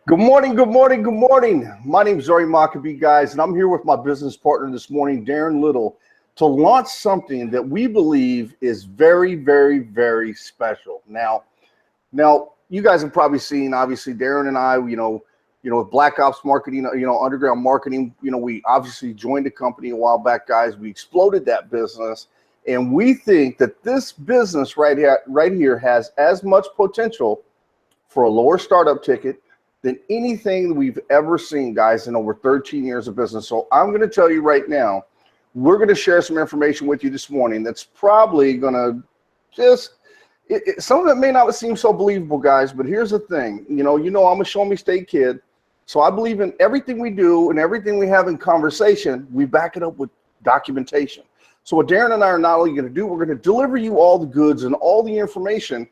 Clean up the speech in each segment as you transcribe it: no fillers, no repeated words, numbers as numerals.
Good morning, good morning, good morning. My name is Zori Maccabee, guys, and I'm here with my business partner this morning, Darren Little, to launch something that we believe is very, very, very special. Now, you guys have probably seen, obviously, Darren and I, with Black Ops Marketing, underground marketing, we obviously joined the company a while back, guys. We exploded that business, and we think that this business right here has as much potential for a lower startup ticket than anything we've ever seen, guys, in over 13 years of business. So I'm going to tell you right now, we're going to share some information with you this morning that's probably going to some of it may not seem so believable, guys, but here's the thing. I'm a show me state kid, so I believe in everything we do and everything we have in conversation, we back it up with documentation. So what Darren and I are not only going to do, we're going to deliver you all the goods and all the information,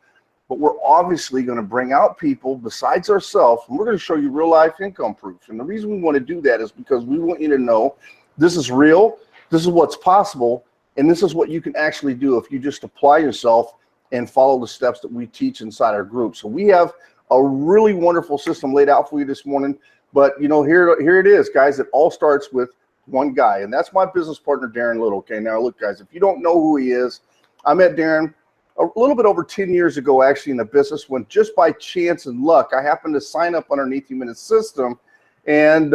but we're obviously going to bring out people besides ourselves, and we're going to show you real life income proof. And the reason we want to do that is because we want you to know this is real, this is what's possible, and this is what you can actually do if you just apply yourself and follow the steps that we teach inside our group. So we have a really wonderful system laid out for you this morning. But here it is, guys. It all starts with one guy, and that's my business partner, Darren Little. Okay, now look, guys, if you don't know who he is, I met Darren a little bit over 10 years ago, actually, in the business, when just by chance and luck, I happened to sign up underneath him in his system. And,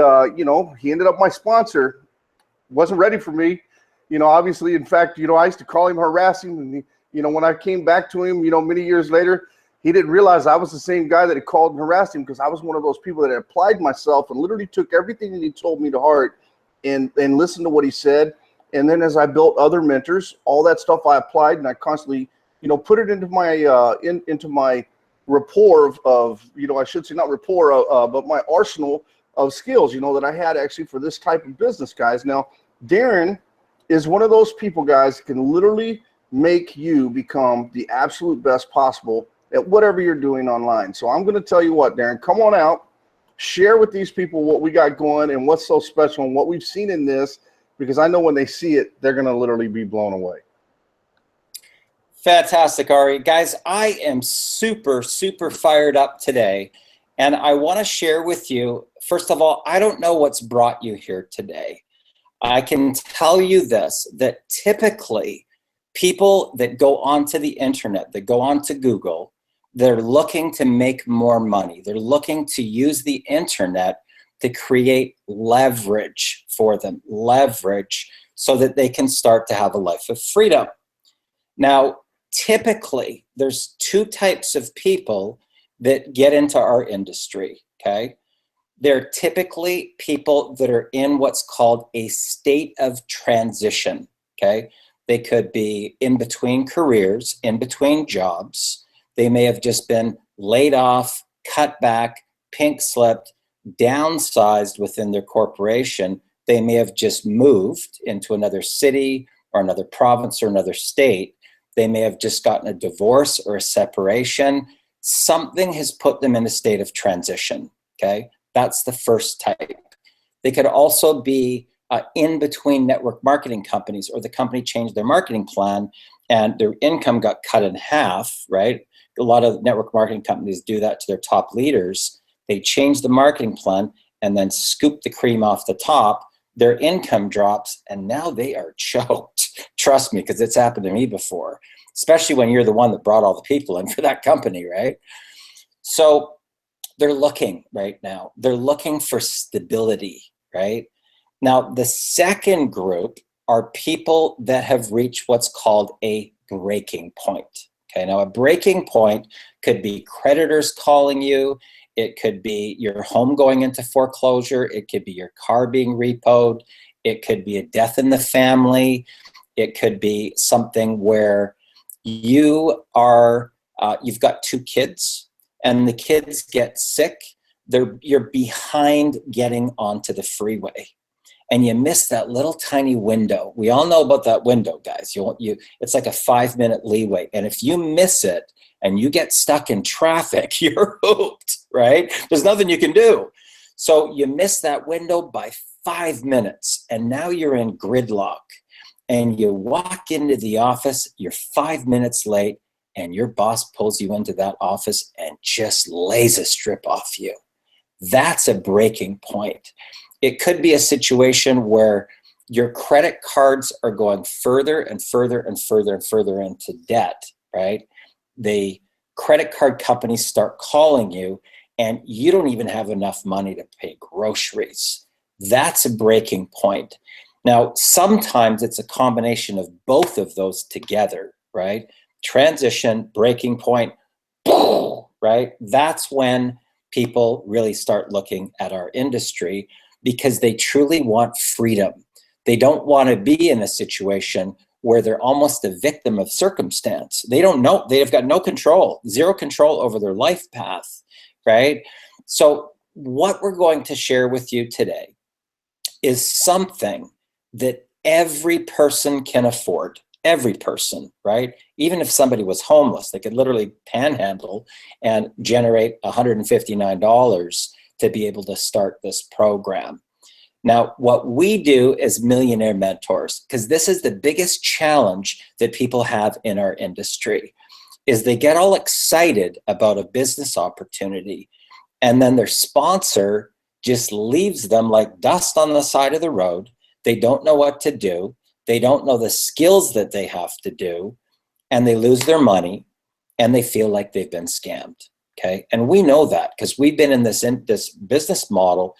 he ended up my sponsor. Wasn't ready for me, obviously. In fact, I used to call him, harass him. And, when I came back to him, many years later, he didn't realize I was the same guy that had called and harassed him, because I was one of those people that had applied myself and literally took everything that he told me to heart and listened to what he said. And then as I built other mentors, all that stuff I applied, and I constantly put it into my into my rapport of I should say not rapport, but my arsenal of skills, that I had actually for this type of business, guys. Now, Darren is one of those people, guys, that can literally make you become the absolute best possible at whatever you're doing online. So I'm going to tell you what, Darren, come on out, share with these people what we got going and what's so special and what we've seen in this, because I know when they see it, they're going to literally be blown away. Fantastic, Ari. Guys, I am super, super fired up today. And I want to share with you, first of all, I don't know what's brought you here today. I can tell you this, that typically people that go onto the internet, that go onto Google, they're looking to make more money. They're looking to use the internet to create leverage for them, leverage so that they can start to have a life of freedom. Now, typically, there's two types of people that get into our industry, okay? They're typically people that are in what's called a state of transition, okay? They could be in between careers, in between jobs. They may have just been laid off, cut back, pink slipped, downsized within their corporation. They may have just moved into another city or another province or another state. They may have just gotten a divorce or a separation. Something has put them in a state of transition, okay? That's the first type. They could also be in between network marketing companies, or the company changed their marketing plan and their income got cut in half, right? A lot of network marketing companies do that to their top leaders. They change the marketing plan and then scoop the cream off the top. Their income drops, and now they are choked. Trust me, because it's happened to me before, especially when you're the one that brought all the people in for that company, right? So they're looking right now. They're looking for stability, right? Now, the second group are people that have reached what's called a breaking point. Okay, now a breaking point could be creditors calling you. It could be your home going into foreclosure. It could be your car being repoed. It could be a death in the family. It could be something where you are, you've got two kids and the kids get sick. You're behind getting onto the freeway and you miss that little tiny window. We all know about that window, guys. It's like a 5-minute leeway. And if you miss it and you get stuck in traffic, you're hooked, right? There's nothing you can do. So you miss that window by 5 minutes, and now you're in gridlock. And you walk into the office, you're 5 minutes late, and your boss pulls you into that office and just lays a strip off you. That's a breaking point. It could be a situation where your credit cards are going further and further and further and further into debt, right? The credit card companies start calling you and you don't even have enough money to pay groceries. That's a breaking point. Now, sometimes it's a combination of both of those together, right? Transition, breaking point, right? That's when people really start looking at our industry because they truly want freedom. They don't want to be in a situation where they're almost a victim of circumstance. They don't know, they've got no control, zero control over their life path, right? So what we're going to share with you today is something that every person can afford. Every person, right? Even if somebody was homeless, they could literally panhandle and generate $159 to be able to start this program. Now, what we do as millionaire mentors, because this is the biggest challenge that people have in our industry, is they get all excited about a business opportunity and then their sponsor just leaves them like dust on the side of the road. They don't know what to do. They don't know the skills that they have to do, and they lose their money and they feel like they've been scammed. Okay. And we know that because we've been in this business model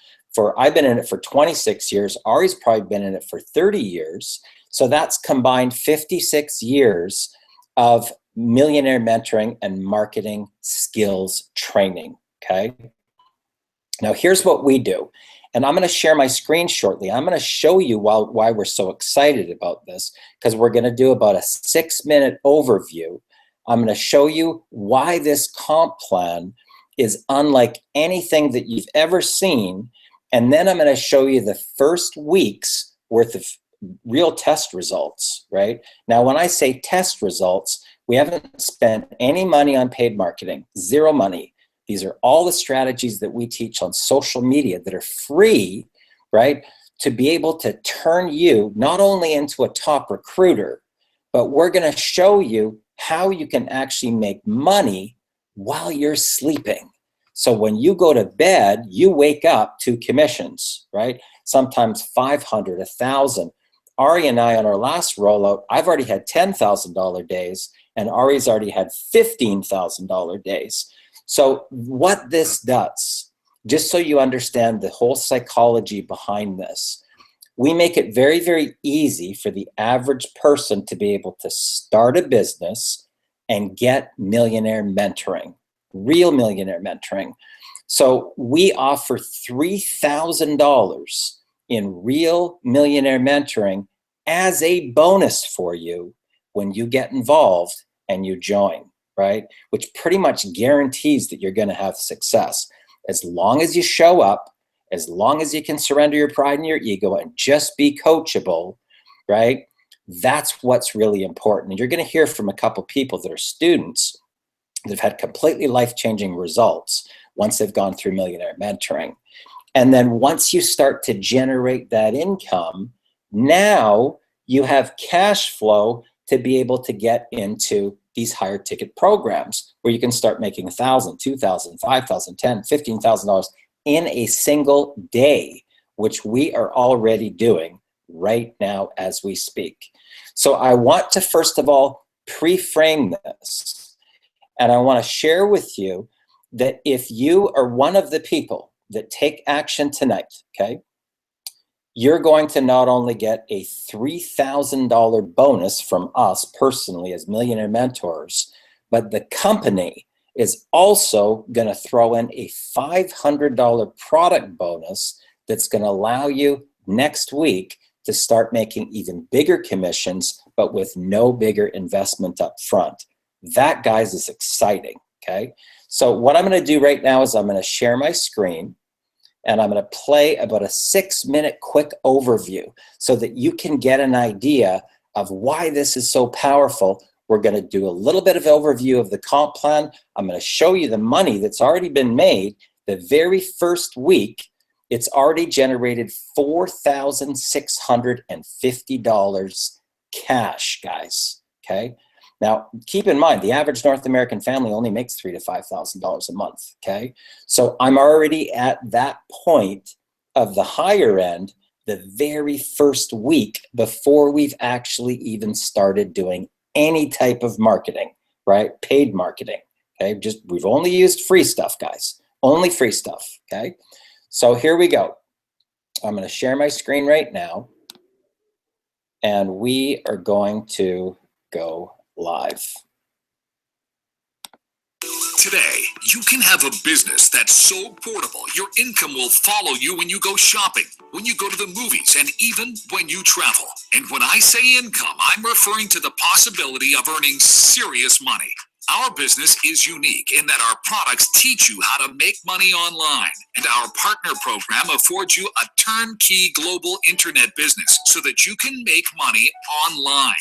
I've been in it for 26 years. Ari's probably been in it for 30 years. So that's combined 56 years of millionaire mentoring and marketing skills training. Okay. Now here's what we do. And I'm going to share my screen shortly. I'm going to show you why we're so excited about this, because we're going to do about a 6-minute overview. I'm going to show you why this comp plan is unlike anything that you've ever seen. And then I'm going to show you the first week's worth of real test results, right? Now, when I say test results, we haven't spent any money on paid marketing, zero money. These are all the strategies that we teach on social media that are free, right? To be able to turn you not only into a top recruiter, but we're going to show you how you can actually make money while you're sleeping. So when you go to bed, you wake up to commissions, right? Sometimes 500, 1,000. Ari and I on our last rollout, I've already had $10,000 days and Ari's already had $15,000 days. So what this does, just so you understand the whole psychology behind this, we make it very, very easy for the average person to be able to start a business and get millionaire mentoring, real millionaire mentoring. So we offer $3,000 in real millionaire mentoring as a bonus for you when you get involved and you join, right? Which pretty much guarantees that you're going to have success. As long as you show up, as long as you can surrender your pride and your ego and just be coachable, right? That's what's really important. And you're going to hear from a couple people that are students that have had completely life-changing results once they've gone through millionaire mentoring. And then once you start to generate that income, now you have cash flow to be able to get into these higher ticket programs where you can start making $1,000, $2,000, $5,000, $10,000, $15,000 in a single day, which we are already doing right now as we speak. So I want to first of all pre-frame this, and I want to share with you that if you are one of the people that take action tonight, okay, you're going to not only get a $3,000 bonus from us personally as millionaire mentors, but the company is also going to throw in a $500 product bonus that's going to allow you next week to start making even bigger commissions, but with no bigger investment up front. That, guys, is exciting, okay? So what I'm going to do right now is I'm going to share my screen, and I'm going to play about a 6-minute quick overview so that you can get an idea of why this is so powerful. We're going to do a little bit of overview of the comp plan. I'm going to show you the money that's already been made. The very first week, it's already generated $4,650 cash, guys, okay? Now, keep in mind, the average North American family only makes $3,000 to $5,000 a month, okay? So I'm already at that point of the higher end the very first week before we've actually even started doing any type of marketing, right? Paid marketing, okay? We've only used free stuff, guys. Only free stuff, okay? So here we go. I'm going to share my screen right now, and we are going to go live. Today, you can have a business that's so portable, your income will follow you when you go shopping, when you go to the movies, and even when you travel. And when I say income, I'm referring to the possibility of earning serious money. Our business is unique in that our products teach you how to make money online, and our partner program affords you a turnkey global internet business so that you can make money online.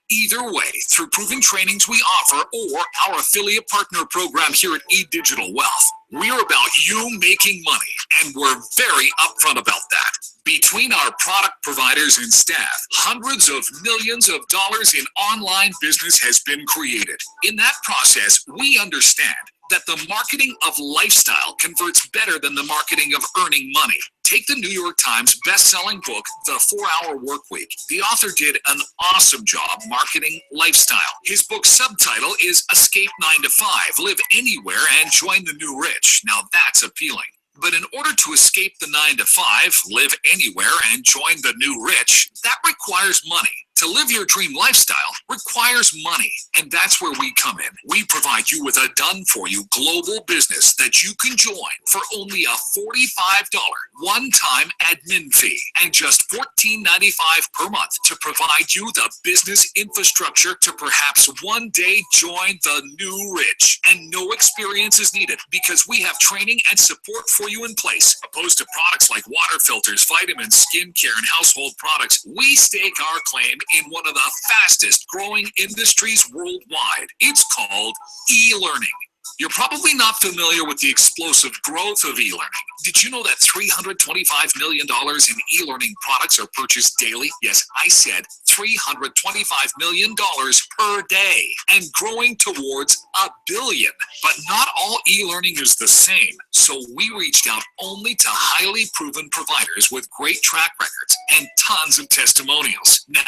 Either way, through proven trainings we offer or our affiliate partner program here at eDigital Wealth, we're about you making money, and we're very upfront about that. Between our product providers and staff, hundreds of millions of dollars in online business has been created. In that process, we understand that the marketing of lifestyle converts better than the marketing of earning money. Take the New York Times best-selling book, The 4-Hour Workweek. The author did an awesome job marketing lifestyle. His book's subtitle is Escape 9 to 5, Live Anywhere and Join the New Rich. Now that's appealing. But in order to escape the 9 to 5, live anywhere, and join the new rich, that requires money. To live your dream lifestyle requires money, and that's where we come in. We provide you with a done-for-you global business that you can join for only a $45 one-time admin fee and just $14.95 per month to provide you the business infrastructure to perhaps one day join the new rich. And no experience is needed because we have training and support for you in place. Opposed to products like water filters, vitamins, skincare, and household products, we stake our claim in one of the fastest growing industries worldwide. It's called e-learning. You're probably not familiar with the explosive growth of e-learning. Did you know that $325 million in e-learning products are purchased daily? Yes, I said $325 million per day and growing towards $1 billion. But not all e-learning is the same. So we reached out only to highly proven providers with great track records and tons of testimonials. Now,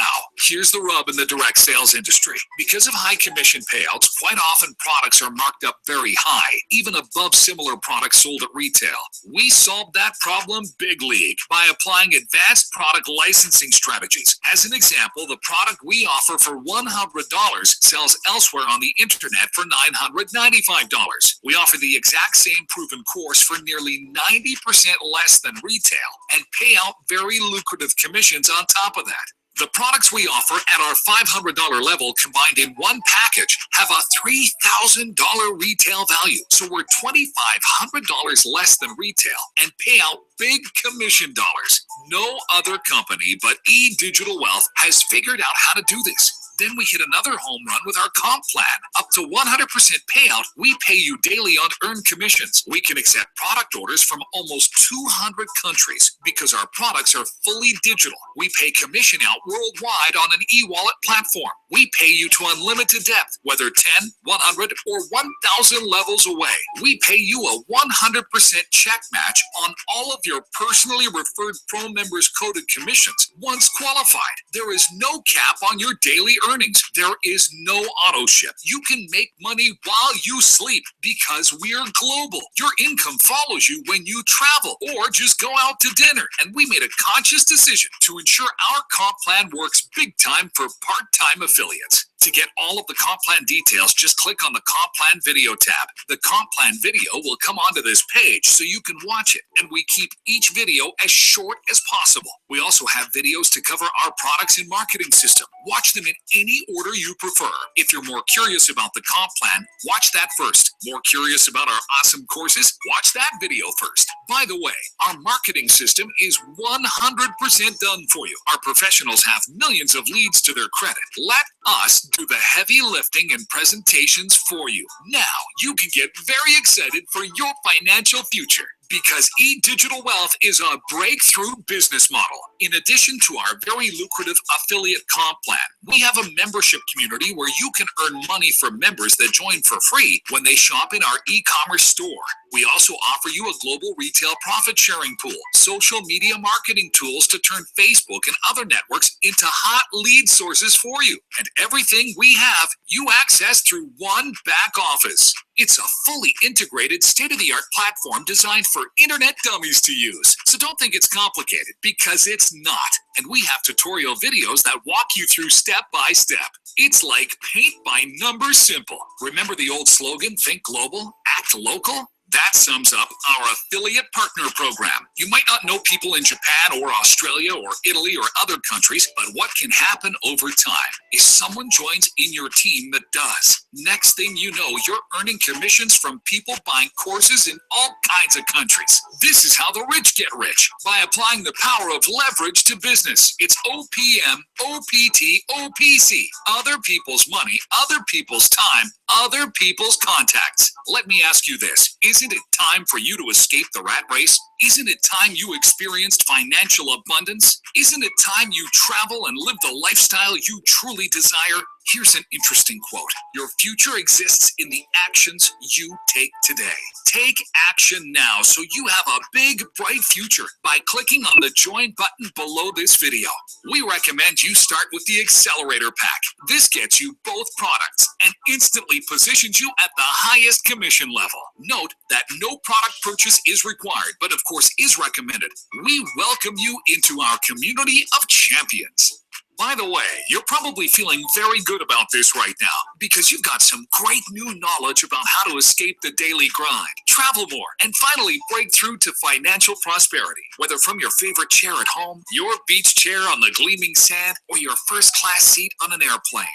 here's the rub in the direct sales industry. Because of high commission payouts, quite often products are marked up very high, even above similar products sold at retail. We solved that problem big league by applying advanced product licensing strategies. As an example, the product we offer for $100 sells elsewhere on the internet for $995. We offer the exact same proven course for nearly 90% less than retail and pay out very lucrative commissions on top of that. The products we offer at our $500 level combined in one package have a $3,000 retail value. So we're $2,500 less than retail and pay out big commission dollars. No other company but eDigital Wealth has figured out how to do this. Then we hit another home run with our comp plan. Up to 100% payout, we pay you daily on earned commissions. We can accept product orders from almost 200 countries because our products are fully digital. We pay commission out worldwide on an e-wallet platform. We pay you to unlimited depth, whether 10, 100, or 1,000 levels away. We pay you a 100% check match on all of your personally referred pro members' coded commissions. Once qualified, there is no cap on your daily earnings. There is no auto ship. You can make money while you sleep because we're global. Your income follows you when you travel or just go out to dinner. And we made a conscious decision to ensure our comp plan works big time for part-time affiliates. To get all of the comp plan details, just click on the comp plan video tab. The comp plan video will come onto this page so you can watch it, and we keep each video as short as possible. We also have videos to cover our products and marketing system. Watch them in any order you prefer. If you're more curious about the comp plan, watch that first. More curious about our awesome courses? Watch that video first. By the way, our marketing system is 100% done for you. Our professionals have millions of leads to their credit. Let us do the heavy lifting and presentations for you. Now you can get very excited for your financial future. Because eDigital Wealth is a breakthrough business model. In addition to our very lucrative affiliate comp plan, we have a membership community where you can earn money for members that join for free when they shop in our e-commerce store. We also offer you a global retail profit sharing pool, social media marketing tools to turn Facebook and other networks into hot lead sources for you. And everything we have, you access through one back office. It's a fully integrated, state-of-the-art platform designed for internet dummies to use. So don't think it's complicated, because it's not. And we have tutorial videos that walk you through step by step. It's like paint by number simple. Remember the old slogan, think global, act local? That sums up our affiliate partner program. You might not know people in Japan or Australia or Italy or other countries, but what can happen over time is someone joins in your team that does. Next thing you know, you're earning commissions from people buying courses in all kinds of countries. This is how the rich get rich, by applying the power of leverage to business. It's OPM, OPT, OPC. Other people's money, other people's time, other people's contacts. Let me ask you this. Isn't it time for you to escape the rat race? Isn't it time you experienced financial abundance? Isn't it time you travel and live the lifestyle you truly desire? Here's an interesting quote. Your future exists in the actions you take today. Take action now so you have a big, bright future by clicking on the join button below this video. We recommend you start with the Accelerator Pack. This gets you both products and instantly positions you at the highest commission level. Note that no product purchase is required, but of course is recommended. We welcome you into our community of champions. By the way, you're probably feeling very good about this right now because you've got some great new knowledge about how to escape the daily grind, travel more, and finally break through to financial prosperity. Whether from your favorite chair at home, your beach chair on the gleaming sand, or your first-class seat on an airplane.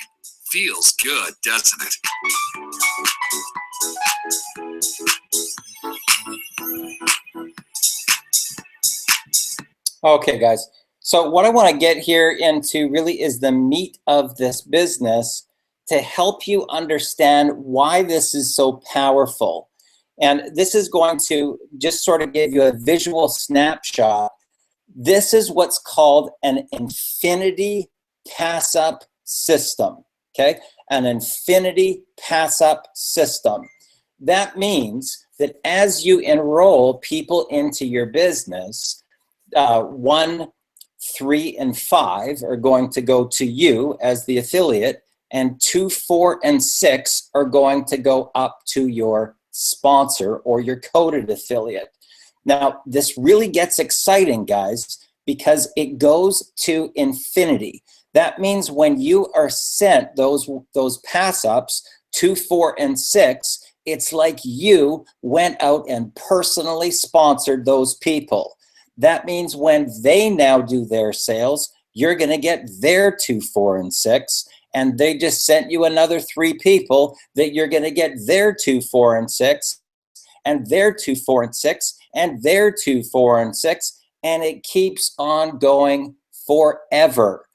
Feels good, doesn't it? Okay, guys. So what I want to get here into really is the meat of this business to help you understand why this is so powerful. And this is going to just sort of give you a visual snapshot. This is what's called an infinity pass-up system, okay? An infinity pass-up system. That means that as you enroll people into your business, 1, 3, and 5 are going to go to you as the affiliate, and 2, 4, and 6 are going to go up to your sponsor or your coded affiliate. Now, this really gets exciting, guys, because it goes to infinity. That means when you are sent those pass-ups, 2, 4, and 6, it's like you went out and personally sponsored those people. That means when they now do their sales, you're going to get their 2, 4, and 6, and they just sent you another 3 people that you're going to get their 2, 4, and 6, and their 2, 4, and 6, and their 2, 4, and 6, and it keeps on going forever.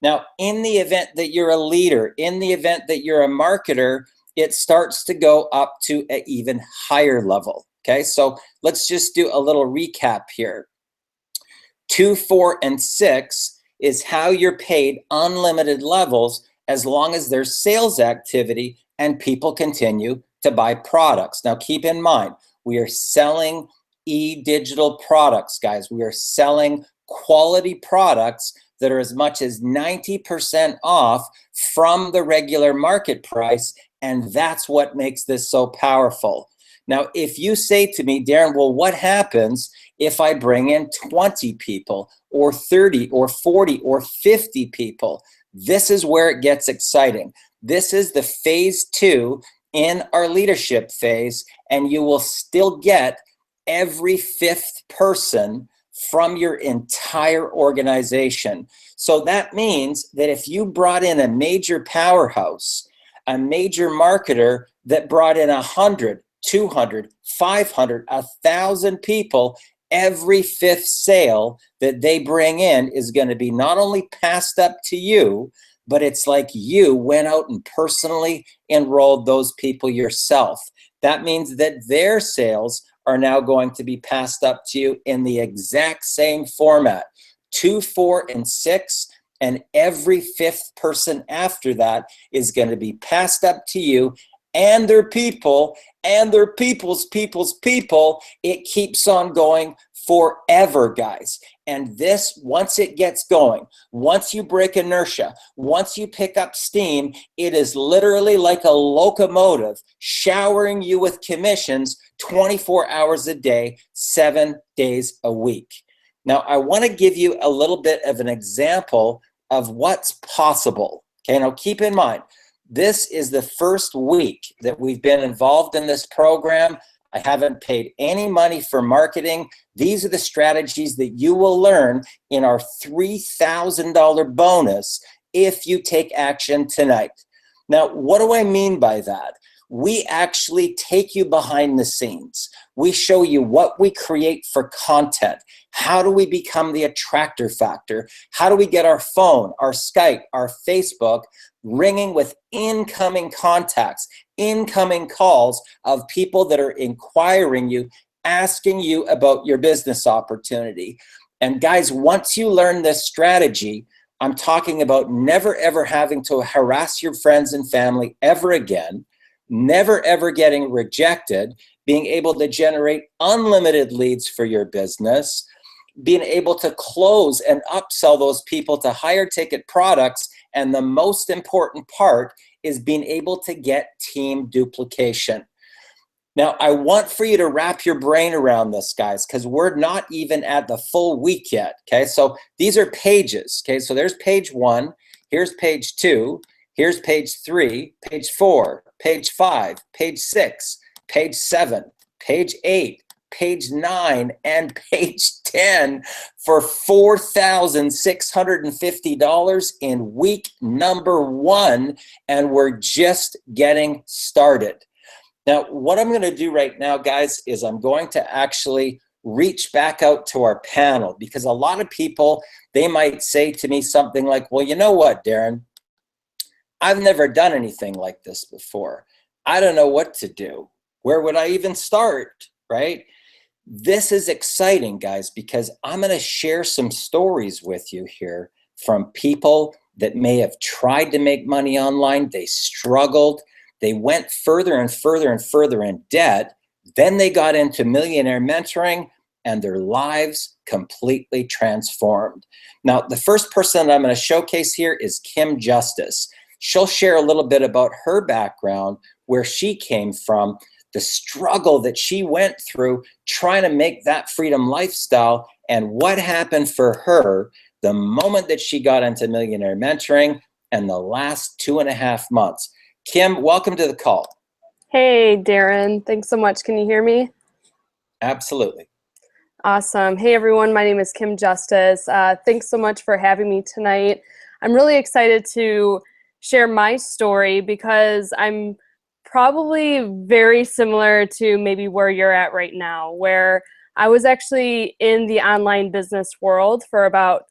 Now, in the event that you're a leader, in the event that you're a marketer, it starts to go up to an even higher level. Okay, so let's just do a little recap here. 2, 4, and 6 is how you're paid unlimited levels as long as there's sales activity and people continue to buy products. Now, keep in mind, we are selling e-digital products, guys. We are selling quality products that are as much as 90% off from the regular market price, and that's what makes this so powerful. Now, if you say to me, Darren, well, what happens if I bring in 20 people or 30 or 40 or 50 people? This is where it gets exciting. This is the phase 2 in our leadership phase, and you will still get every 5th person from your entire organization. So that means that if you brought in a major powerhouse, a major marketer that brought in 100, 200, 500, 1,000 people, every 5th sale that they bring in is going to be not only passed up to you, but it's like you went out and personally enrolled those people yourself. That means that their sales are now going to be passed up to you in the exact same format, 2, 4, and 6. And every 5th person after that is going to be passed up to you and their people and their people's people. It keeps on going forever, guys. And this, once it gets going, once you break inertia, once you pick up steam, it is literally like a locomotive showering you with commissions 24 hours a day, 7 days a week. Now, I want to give you a little bit of an example of what's possible. Okay, now keep in mind, this is the first week that we've been involved in this program. I haven't paid any money for marketing. These are the strategies that you will learn in our $3,000 bonus if you take action tonight. Now, what do I mean by that? We actually take you behind the scenes. We show you what we create for content. How do we become the attractor factor? How do we get our phone, our Skype, our Facebook ringing with incoming contacts, incoming calls of people that are inquiring you, asking you about your business opportunity? And guys, once you learn this strategy, I'm talking about never ever having to harass your friends and family ever again, never ever getting rejected, being able to generate unlimited leads for your business, being able to close and upsell those people to higher ticket products. And the most important part is being able to get team duplication. Now, I want for you to wrap your brain around this, guys, because we're not even at the full week yet, okay? So these are pages, okay? So there's page 1, here's page 2, here's page 3, page 4, page 5, page 6, page 7, page 8, page 9, and page 10 for $4,650 in week number 1, and we're just getting started. Now, what I'm going to do right now, guys, is I'm going to actually reach back out to our panel, because a lot of people, they might say to me something like, well, you know what, Darren, I've never done anything like this before. I don't know what to do. Where would I even start, right? This is exciting, guys, because I'm going to share some stories with you here from people that may have tried to make money online. They struggled. They went further and further and further in debt. Then they got into millionaire mentoring, and their lives completely transformed. Now, the first person that I'm going to showcase here is Kim Justice. She'll share a little bit about her background, where she came from, the struggle that she went through trying to make that freedom lifestyle, and what happened for her the moment that she got into millionaire mentoring and the last 2.5 months. Kim, welcome to the call. Hey, Darren. Thanks so much. Can you hear me? Absolutely. Awesome. Hey, everyone. My name is Kim Justice. Thanks so much for having me tonight. I'm really excited to share my story because I'm probably very similar to maybe where you're at right now, where I was actually in the online business world for about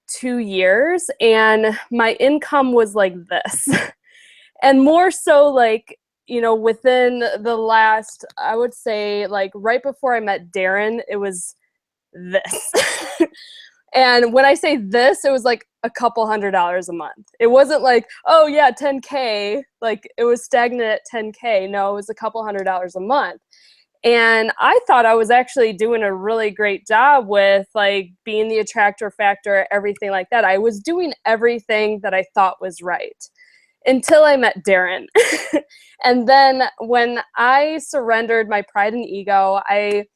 2 years, and my income was like this. And more so, like, you know, within the last, I would say, like, right before I met Darren, it was this. And when I say this, it was like a couple $100s a month. It wasn't like, oh yeah, 10K, like it was stagnant at 10K. No, it was a couple $100s a month. And I thought I was actually doing a really great job with like being the attractor factor, everything like that. I was doing everything that I thought was right until I met Darren. And then when I surrendered my pride and ego, I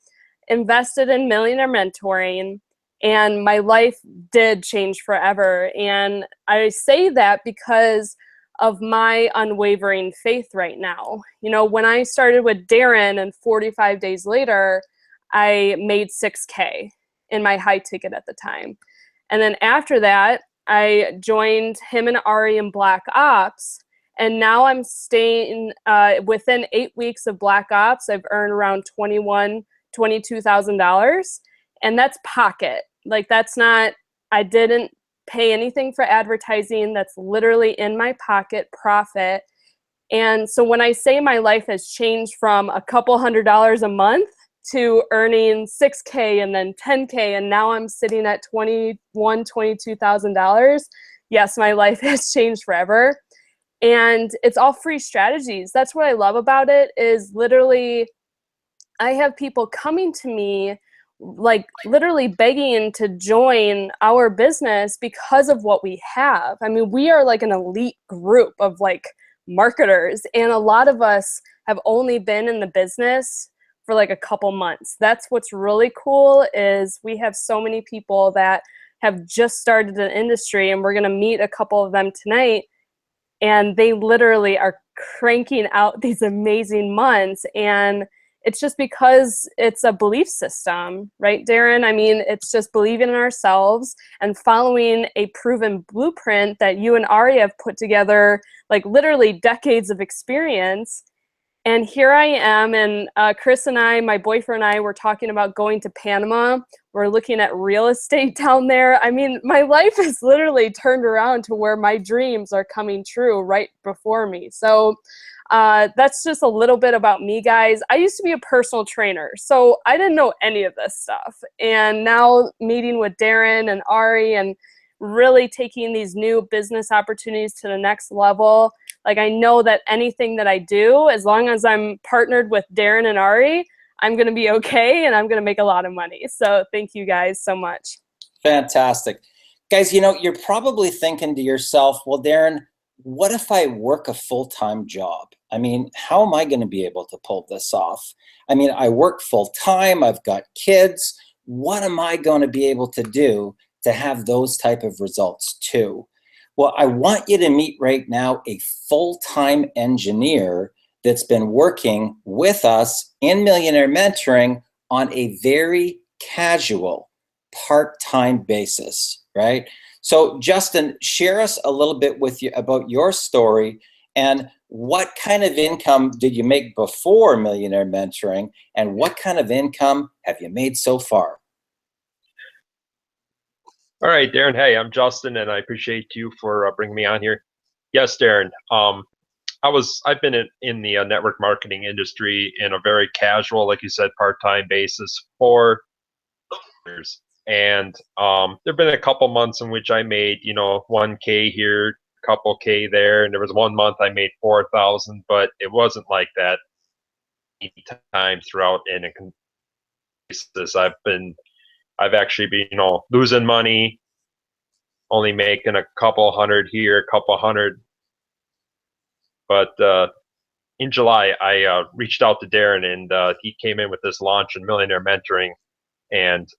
invested in millionaire mentoring, and my life did change forever. And I say that because of my unwavering faith right now. You know, when I started with Darren and 45 days later, I made 6K in my high ticket at the time. And then after that, I joined him and Ari in Black Ops. And now I'm staying within 8 weeks of Black Ops. I've earned around $22,000. And that's pocket. Like, that's not, I didn't pay anything for advertising. That's literally in my pocket profit. And so when I say my life has changed from a couple $100s a month to earning 6K and then 10K, and now I'm sitting at $22,000. Yes, my life has changed forever. And it's all free strategies. That's what I love about it, is literally I have people coming to me like literally begging to join our business because of what we have. I mean, we are like an elite group of like marketers, and a lot of us have only been in the business for like a couple months. That's what's really cool, is we have so many people that have just started the industry, and we're going to meet a couple of them tonight, and they literally are cranking out these amazing months. And it's just because it's a belief system, right, Darren? I mean, it's just believing in ourselves and following a proven blueprint that you and Ari have put together, like literally decades of experience. And here I am, and Chris and I, my boyfriend and I, were talking about going to Panama. We're looking at real estate down there. I mean, my life is literally turned around to where my dreams are coming true right before me. So that's just a little bit about me, guys. I used to be a personal trainer, so I didn't know any of this stuff. And now meeting with Darren and Ari and really taking these new business opportunities to the next level, like I know that anything that I do, as long as I'm partnered with Darren and Ari, I'm going to be okay, and I'm going to make a lot of money. So thank you guys so much. Fantastic. Guys, you know, you're probably thinking to yourself, well, Darren, what if I work a full-time job? I mean, how am I going to be able to pull this off? I mean, I work full-time, I've got kids. What am I going to be able to do to have those type of results too? Well, I want you to meet right now a full-time engineer that's been working with us in Millionaire Mentoring on a very casual part-time basis, right? So Justin, share us a little bit with you about your story, and what kind of income did you make before Millionaire Mentoring, and what kind of income have you made so far? All right, Darren. Hey, I'm Justin, and I appreciate you for bringing me on here. Yes, Darren. I've been in the network marketing industry in a very casual, like you said, part-time basis for years. And there've been a couple months in which I made, you know, 1K here, couple K there, and there was one month I made 4,000, but it wasn't like that time throughout. And I've actually been, you know, losing money, only making a couple hundred here, a couple hundred. But in July, I reached out to Darren, and he came in with this launch in Millionaire Mentoring, and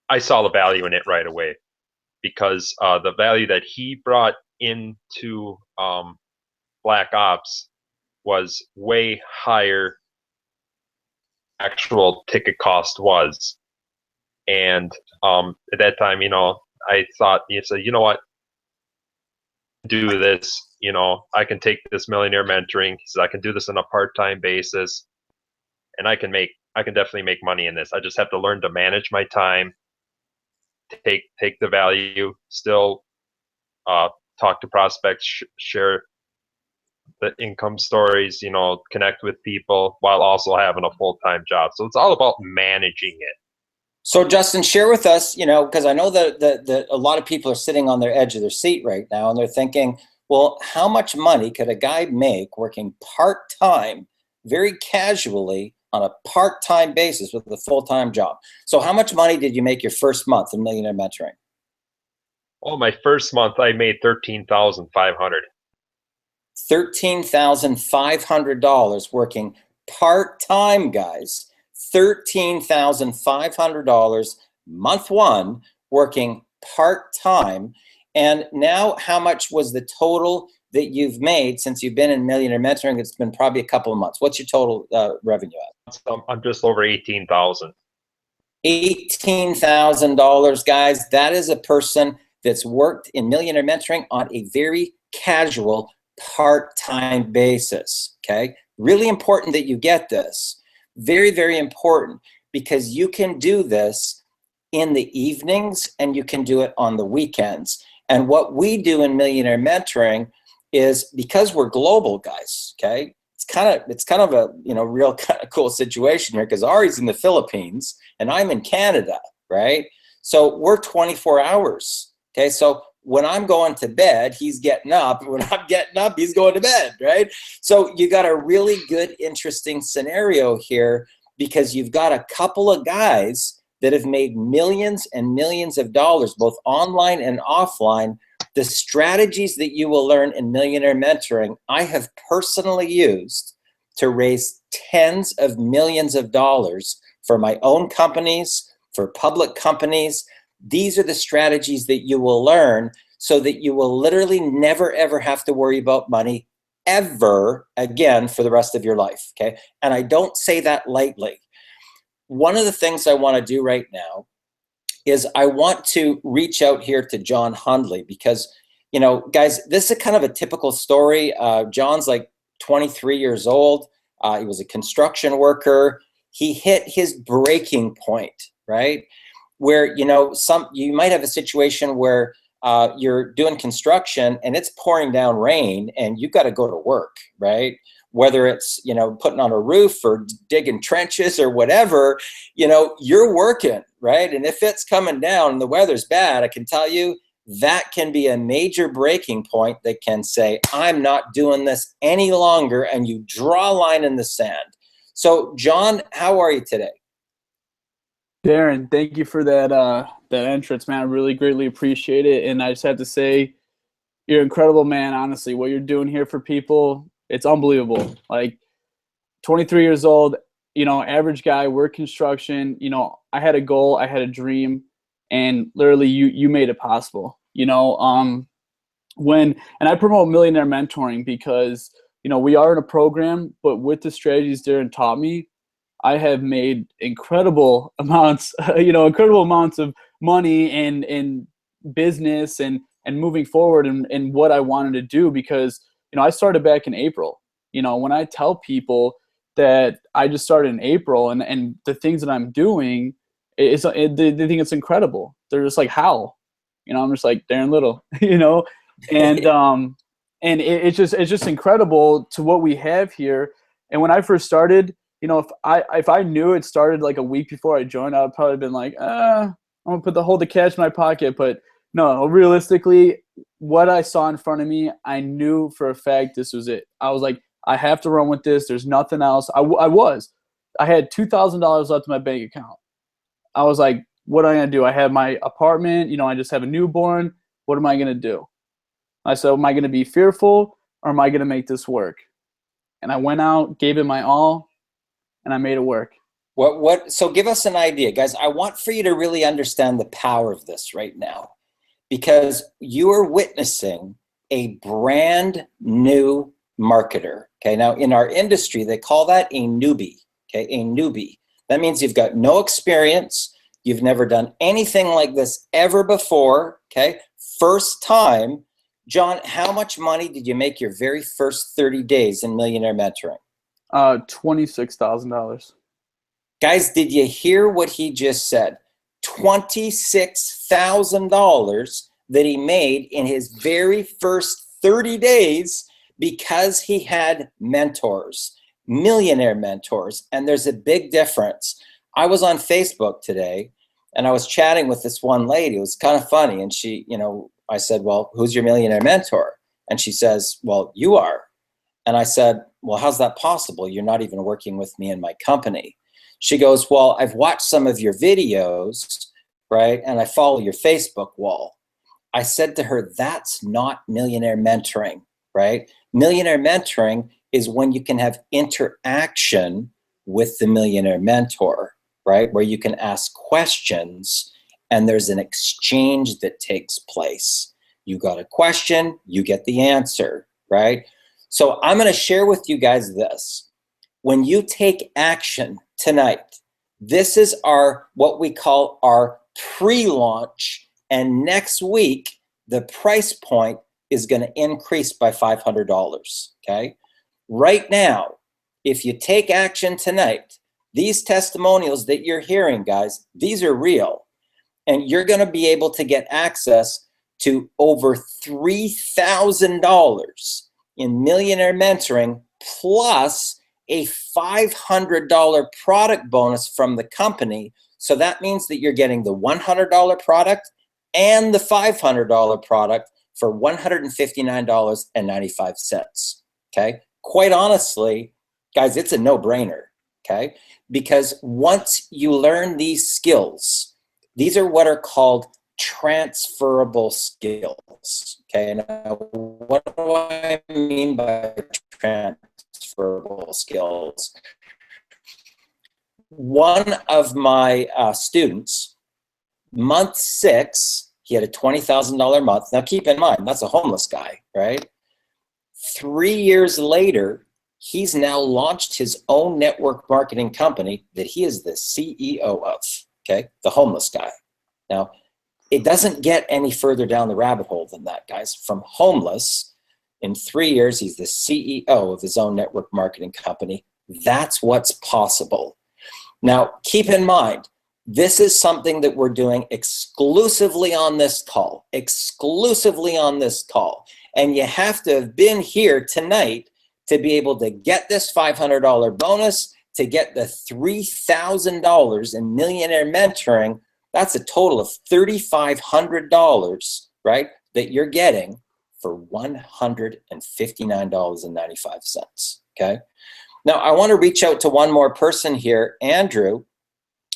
I saw the value in it right away, because the value that he brought into Black Ops was way higher actual ticket cost was. And at that time, you know, I thought, you know what, do this, you know, I can take this Millionaire Mentoring, so I can do this on a part-time basis, and I can definitely make money in this. I just have to learn to manage my time, take the value, still talk to prospects, share the income stories, you know, connect with people while also having a full-time job. So it's all about managing it. So Justin, share with us, you know, because I know that a lot of people are sitting on their edge of their seat right now, and they're thinking, well, how much money could a guy make working part-time, very casually, on a part-time basis with a full-time job? So how much money did you make your first month in Millionaire Mentoring? Oh, my first month I made $13,500. $13,500 working part-time, guys. $13,500 month one, working part-time. And now how much was the total that you've made since you've been in Millionaire Mentoring? It's been probably a couple of months. What's your total revenue at? I'm just over $18,000. $18,000, guys. That is a person that's worked in Millionaire Mentoring on a very casual part-time basis, okay? Really important that you get this. Very, very important, because you can do this in the evenings and you can do it on the weekends. And what we do in Millionaire Mentoring is, because we're global, guys, okay? it's kind of a, you know, real kind of cool situation here, because Ari's in the Philippines and I'm in Canada, right? So we're 24 hours. Okay. So when I'm going to bed, he's getting up. When I'm getting up, he's going to bed, right? So you got a really good, interesting scenario here, because you've got a couple of guys that have made millions and millions of dollars, both online and offline. The strategies that you will learn in Millionaire Mentoring, I have personally used to raise tens of millions of dollars for my own companies, for public companies. These are the strategies that you will learn, so that you will literally never, ever have to worry about money ever again for the rest of your life, okay? And I don't say that lightly. One of the things I want to do right now is I want to reach out here to John Hundley, because, you know, guys, this is kind of a typical story. John's like 23 years old. He was a construction worker. He hit his breaking point, right? Where, you know, you might have a situation where you're doing construction and it's pouring down rain and you got to go to work, right? Whether it's, you know, putting on a roof or digging trenches or whatever, you know, you're working, right? And if it's coming down and the weather's bad, I can tell you that can be a major breaking point that can say, I'm not doing this any longer, and you draw a line in the sand. So, John, how are you today? Darren, thank you for that that entrance, man. I really greatly appreciate it. And I just have to say, you're incredible, man. Honestly, what you're doing here for people, it's unbelievable. Like, 23 years old, you know, average guy, work construction. You know, I had a goal, I had a dream, and literally you made it possible. You know, and I promote Millionaire Mentoring because, you know, we are in a program, but with the strategies Darren taught me, I have made incredible amounts, incredible amounts of money and business and moving forward and what I wanted to do, because, you know, I started back in April. You know, when I tell people that I just started in April and the things that I'm doing, they think it's incredible. They're just like, how? You know, I'm just like, Darren Little, you know, and it's just incredible to what we have here. And when I first started, you know, if I knew it started like a week before I joined, I would probably been like, I'm gonna put the cash in my pocket. But no, realistically, what I saw in front of me, I knew for a fact this was it. I was like, I have to run with this. There's nothing else. I had $2,000 left in my bank account. I was like, what am I gonna do? I have my apartment. You know, I just have a newborn. What am I gonna do? I said, am I gonna be fearful or am I gonna make this work? And I went out, gave it my all, and I made it work. So give us an idea, guys. I want for you to really understand the power of this right now, because you are witnessing a brand new marketer. Okay. Now in our industry, they call that a newbie. Okay. A newbie. That means you've got no experience. You've never done anything like this ever before. Okay. First time. John, how much money did you make your very first 30 days in Millionaire Mentoring? $26,000. Guys, did you hear what he just said? $26,000 that he made in his very first 30 days because he had mentors, millionaire mentors. And there's a big difference. I was on Facebook today and I was chatting with this one lady. It was kind of funny. And she, you know, I said, well, who's your millionaire mentor? And she says, well, you are. And I said, well, how's that possible? You're not even working with me in my company. She goes, well, I've watched some of your videos, right? And I follow your Facebook wall. I said to her, that's not millionaire mentoring, right? Millionaire mentoring is when you can have interaction with the millionaire mentor, right? Where you can ask questions and there's an exchange that takes place. You got a question, you get the answer, right? So I'm going to share with you guys this. When you take action tonight, this is what we call our pre-launch, and next week the price point is going to increase by $500. Okay, right now, if you take action tonight, these testimonials that you're hearing, guys, these are real, and you're going to be able to get access to over $3,000 in millionaire mentoring plus a $500 product bonus from the company. So that means that you're getting the $100 product and the $500 product for $159.95. Okay. Quite honestly, guys, it's a no-brainer. Okay. Because once you learn these skills, these are what are called transferable skills. Okay. Now, what do I mean by transferable skills? One of my students, month 6, he had a $20,000 month. Now keep in mind, that's a homeless guy, right? 3 years later, he's now launched his own network marketing company that he is the CEO of, okay? The homeless guy. Now, it doesn't get any further down the rabbit hole than that, guys. From homeless, in 3 years, he's the CEO of his own network marketing company. That's what's possible. Now, keep in mind, this is something that we're doing exclusively on this call, And you have to have been here tonight to be able to get this $500 bonus, to get the $3,000 in millionaire mentoring. That's a total of $3,500, right, that you're getting for $159.95, okay? Now, I want to reach out to one more person here, Andrew.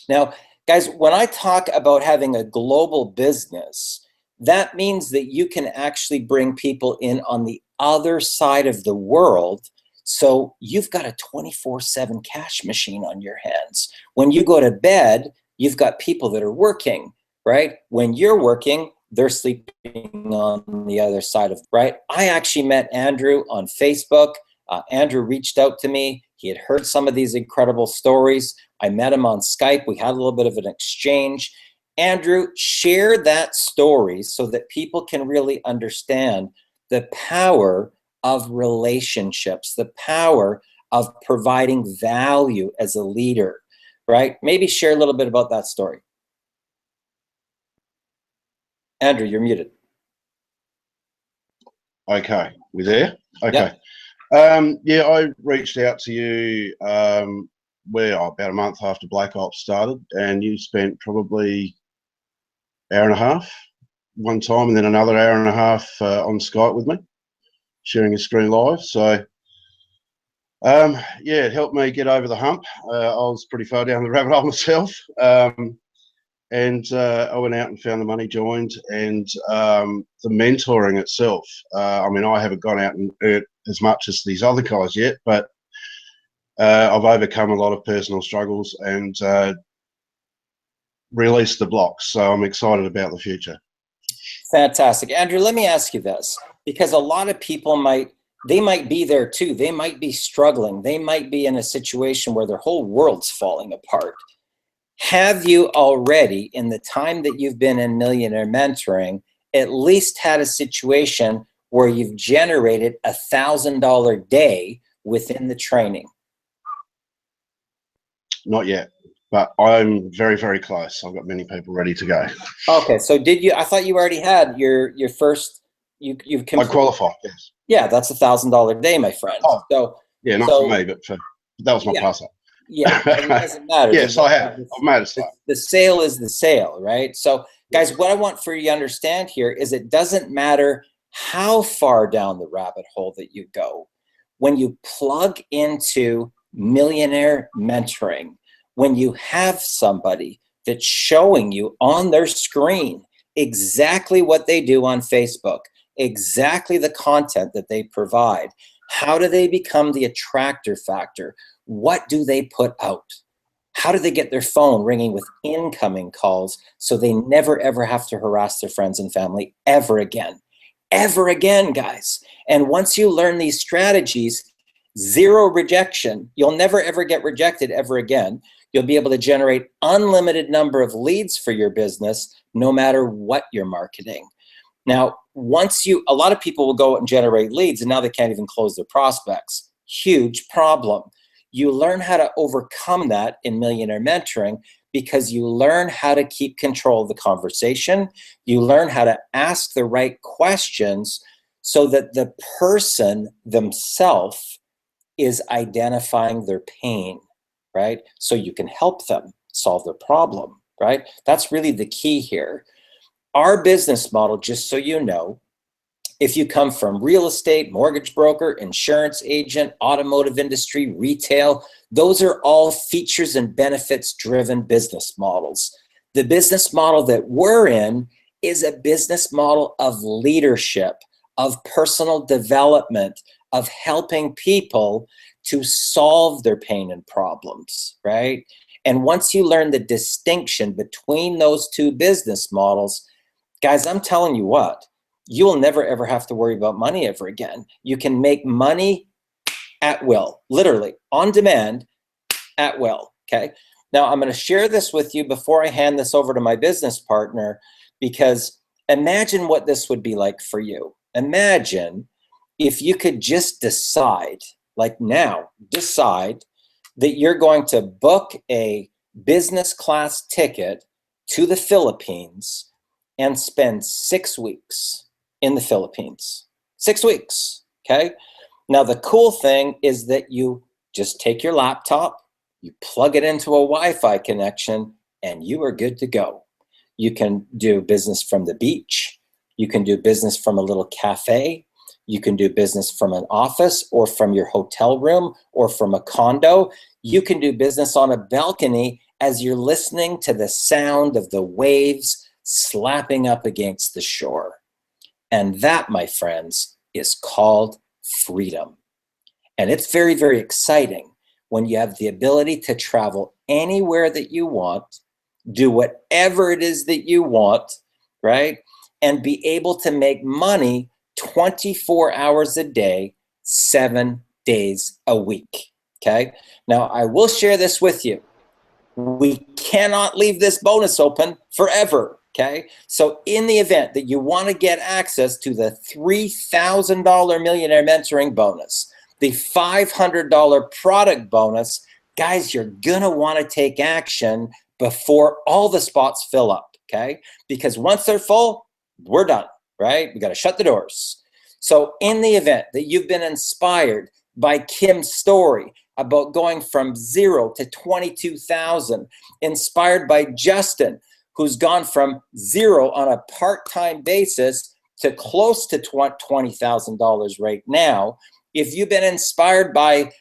Now, guys, when I talk about having a global business, that means that you can actually bring people in on the other side of the world. So you've got a 24/7 cash machine on your hands. When you go to bed, you've got people that are working, right? When you're working, they're sleeping on the other side of, right? I actually met Andrew on Facebook. Andrew reached out to me. He had heard some of these incredible stories. I met him on Skype. We had a little bit of an exchange. Andrew, share that story so that people can really understand the power of relationships, the power of providing value as a leader, right? Maybe share a little bit about that story. Andrew, you're muted. Okay, we there? Okay. Yep. Yeah, I reached out to you about a month after Black Ops started, and you spent probably hour and a half one time and then another hour and a half on Skype with me, sharing a screen live. So yeah, it helped me get over the hump. I was pretty far down the rabbit hole myself. And I went out and found the money, joined, and the mentoring itself. I mean, I haven't gone out and earned as much as these other guys yet, but I've overcome a lot of personal struggles and released the blocks. So I'm excited about the future. Fantastic. Andrew, let me ask you this, because a lot of people might be there too. They might be struggling. They might be in a situation where their whole world's falling apart. Have you already, in the time that you've been in Millionaire Mentoring, at least had a situation where you've generated $1,000 day within the training? Not yet, but I'm very, very close. I've got many people ready to go. Okay, so did you? I thought you already had your first. You've I qualify. Yes. Yeah, that's $1,000 day, my friend. Oh, so yeah, not for me, but that was my pass-up. Yeah, it doesn't matter. Yes, I have. I've made a start. The sale is the sale, right? So, guys, what I want for you to understand here is it doesn't matter how far down the rabbit hole that you go. When you plug into Millionaire Mentoring, when you have somebody that's showing you on their screen exactly what they do on Facebook, exactly the content that they provide, how do they become the attractor factor? What do they put out? How do they get their phone ringing with incoming calls so they never, ever have to harass their friends and family ever again? Ever again, guys. And once you learn these strategies, zero rejection, you'll never, ever get rejected ever again. You'll be able to generate unlimited number of leads for your business, no matter what you're marketing. Now, a lot of people will go out and generate leads and now they can't even close their prospects. Huge problem. You learn how to overcome that in Millionaire Mentoring because you learn how to keep control of the conversation. You learn how to ask the right questions so that the person themselves is identifying their pain, right? So you can help them solve their problem, right? That's really the key here. Our business model, just so you know, if you come from real estate, mortgage broker, insurance agent, automotive industry, retail, those are all features and benefits driven business models. The business model that we're in is a business model of leadership, of personal development, of helping people to solve their pain and problems, right? And once you learn the distinction between those two business models, guys, I'm telling you what, you will never ever have to worry about money ever again. You can make money at will, literally on demand at will, okay? Now I'm gonna share this with you before I hand this over to my business partner, because imagine what this would be like for you. Imagine if you could just decide, like now, decide that you're going to book a business class ticket to the Philippines and spend 6 weeks in the Philippines. 6 weeks, okay? Now the cool thing is that you just take your laptop, you plug it into a Wi-Fi connection, and you are good to go. You can do business from the beach, you can do business from a little cafe, you can do business from an office or from your hotel room or from a condo. You can do business on a balcony as you're listening to the sound of the waves slapping up against the shore. And that, my friends, is called freedom. And it's very, very exciting when you have the ability to travel anywhere that you want, do whatever it is that you want, right? And be able to make money 24 hours a day, 7 days a week, okay? Now, I will share this with you. We cannot leave this bonus open forever, okay? So in the event that you want to get access to the $3,000 millionaire mentoring bonus, the $500 product bonus, guys, you're gonna want to take action before all the spots fill up, okay? Because once they're full, we're done, right? We got to shut the doors. So in the event that you've been inspired by Kim's story about going from 0 to 22,000, inspired by Justin, who's gone from 0 on a part-time basis to close to $20,000 right now, if you've been inspired by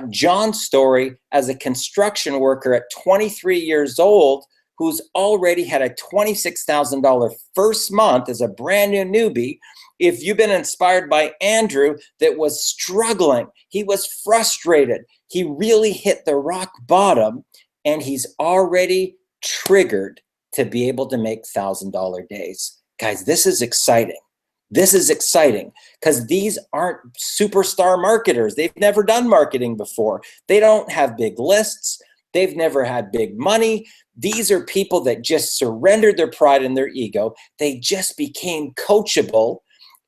John's story as a construction worker at 23 years old, who's already had a $26,000 first month as a brand new newbie, if you've been inspired by Andrew that was struggling, he was frustrated, he really hit the rock bottom, and he's already triggered to be able to make $1,000 days. Guys, this is exciting. This is exciting because these aren't superstar marketers. They've never done marketing before. They don't have big lists. They've never had big money. These are people that just surrendered their pride and their ego. They just became coachable,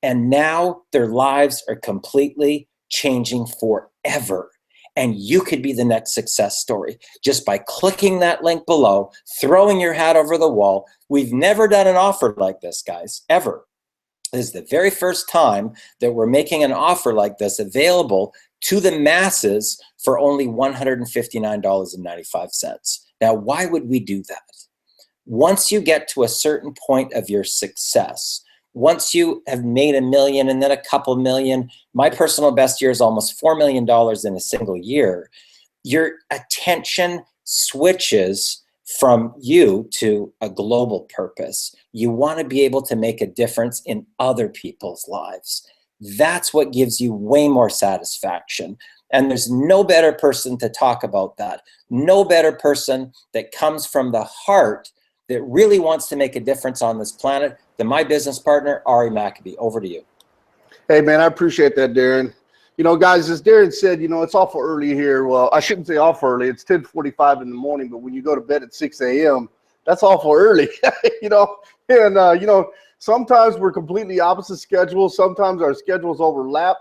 and now their lives are completely changing forever. And you could be the next success story just by clicking that link below, throwing your hat over the wall. We've never done an offer like this, guys, ever. This is the very first time that we're making an offer like this available to the masses for only $159.95. Now, why would we do that? Once you get to a certain point of your success, once you have made $1 million and then a couple million, my personal best year is almost $4 million in a single year, your attention switches from you to a global purpose. You want to be able to make a difference in other people's lives. That's what gives you way more satisfaction. And there's no better person to talk about that. No better person that comes from the heart that really wants to make a difference on this planet than my business partner, Ari Maccabee. Over to you. Hey, man, I appreciate that, Darren. You know, guys, as Darren said, you know, it's awful early here. Well, I shouldn't say awful early. It's 10:45 in the morning, but when you go to bed at 6 a.m., that's awful early, you know. And, you know, sometimes we're completely opposite schedules. Sometimes our schedules overlap.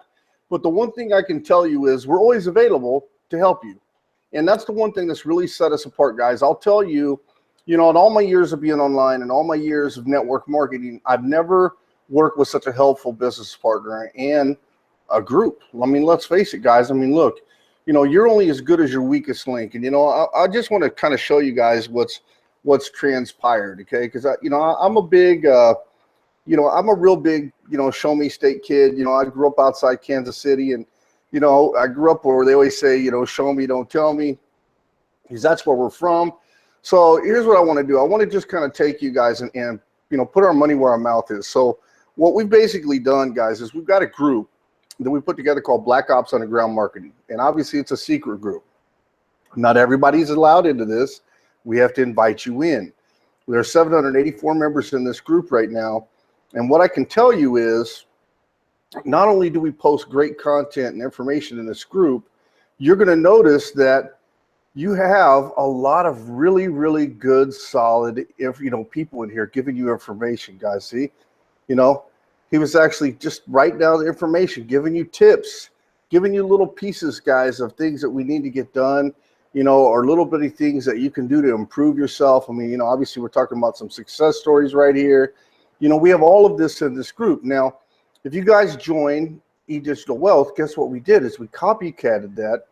But the one thing I can tell you is we're always available to help you. And that's the one thing that's really set us apart, guys. I'll tell you, you know, in all my years of being online and all my years of network marketing, I've never worked with such a helpful business partner and a group. I mean, let's face it, guys. I mean, look, you know, you're only as good as your weakest link. And, you know, I just want to kind of show you guys what's transpired, okay? Because, you know, I'm a big, you know, I'm a real big, you know, show me state kid. You know, I grew up outside Kansas City, and, you know, I grew up where they always say, you know, show me, don't tell me, because that's where we're from. So here's what I want to do. I want to just kind of take you guys and, you know, put our money where our mouth is. So what we've basically done, guys, is we've got a group that we put together called Black Ops Underground Marketing. And obviously it's a secret group. Not everybody's allowed into this. We have to invite you in. There are 784 members in this group right now. And what I can tell you is, not only do we post great content and information in this group, you're going to notice that you have a lot of really, really good, solid, you know, people in here giving you information, guys. See, you know, he was actually just writing down the information, giving you tips, giving you little pieces, guys, of things that we need to get done, you know, or little bitty things that you can do to improve yourself. I mean, you know, obviously we're talking about some success stories right here. You know, we have all of this in this group. Now, if you guys join eDigital Wealth, guess what we did is we copycatted that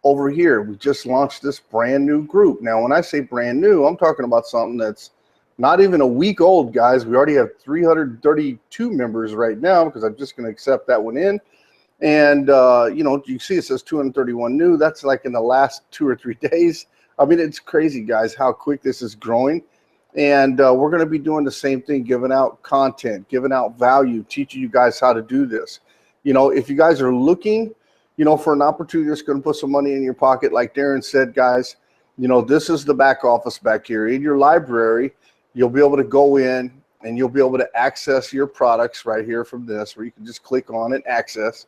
over here. We just launched this brand new group. Now, when I say brand new, I'm talking about something that's not even a week old, guys. We already have 332 members right now, because I'm just going to accept that one in. And, you know, you see it says 231 new. That's like in the last 2 or 3 days. I mean, it's crazy, guys, how quick this is growing. And we're going to be doing the same thing, giving out content, giving out value, teaching you guys how to do this. You know, if you guys are looking, you know, for an opportunity that's going to put some money in your pocket, like Darren said, guys, you know, this is the back office back here. In your library, you'll be able to go in and you'll be able to access your products right here from this, where you can just click on it, access.